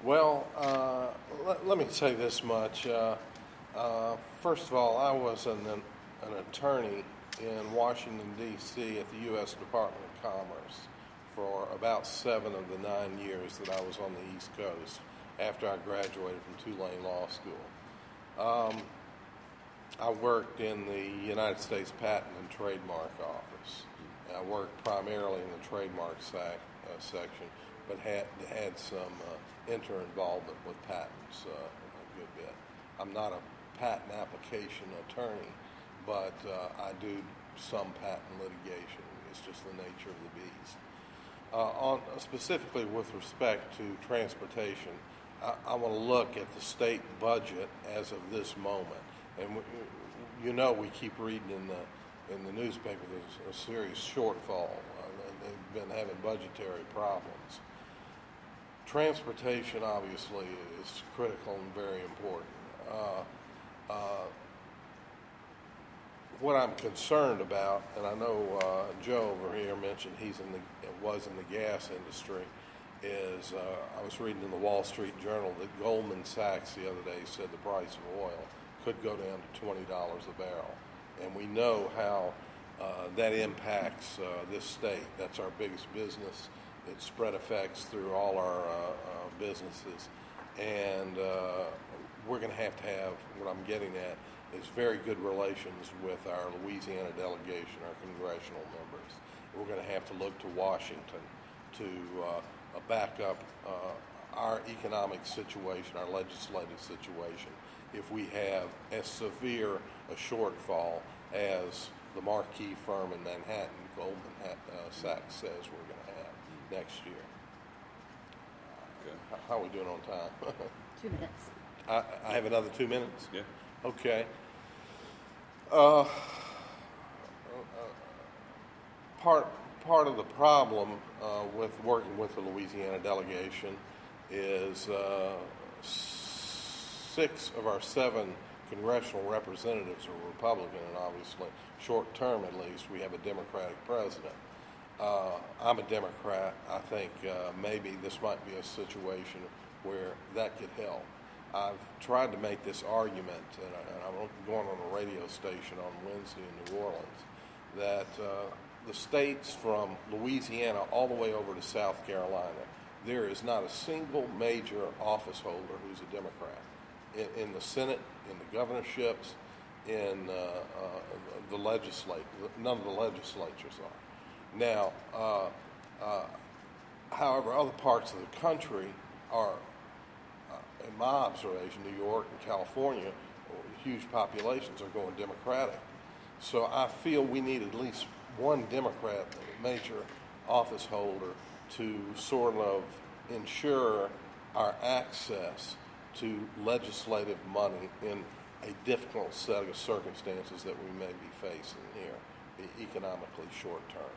Well, let me say this much. First of all, I was an attorney in Washington, D.C. at the U.S. Department of Commerce for about 7 of the 9 years that I was on the East Coast after I graduated from Tulane Law School. I worked in the United States Patent and Trademark Office. I worked primarily in the trademark section, but had some inter-involvement with patents a good bit. I'm not a patent application attorney, but I do some patent litigation. It's just the nature of the beast. Specifically with respect to transportation, I want to look at the state budget as of this moment. And we keep reading in the newspaper there's a serious shortfall. They've been having budgetary problems. Transportation, obviously, is critical and very important. What I'm concerned about, and I know Joe over here mentioned was in the gas industry, is I was reading in the Wall Street Journal that Goldman Sachs the other day said the price of oil could go down to $20 a barrel. And we know how that impacts this state. That's our biggest business. It spread effects through all our businesses. And we're going to have, what I'm getting at, is very good relations with our Louisiana delegation, our congressional members. We're going to have to look to Washington to back up our economic situation, our legislative situation, if we have as severe a shortfall as the marquee firm in Manhattan, Goldman Sachs, says we're going to have next year. Okay. How are we doing on time? 2 minutes. I have another 2 minutes? Yeah. Okay. Part of the problem with working with the Louisiana delegation is 6 of our 7 congressional representatives are Republican, and obviously, short term at least, we have a Democratic president. I'm a Democrat. I think maybe this might be a situation where that could help. I've tried to make this argument, and I'm going on a radio station on Wednesday in New Orleans, that the states from Louisiana all the way over to South Carolina, there is not a single major office holder who's a Democrat. In the Senate, in the governorships, in the legislature, none of the legislatures are. Now, however, other parts of the country are, in my observation, New York and California, huge populations are going Democratic. So I feel we need at least one Democrat, major office holder, to sort of ensure our access to legislative money in a difficult set of circumstances that we may be facing here, economically short term.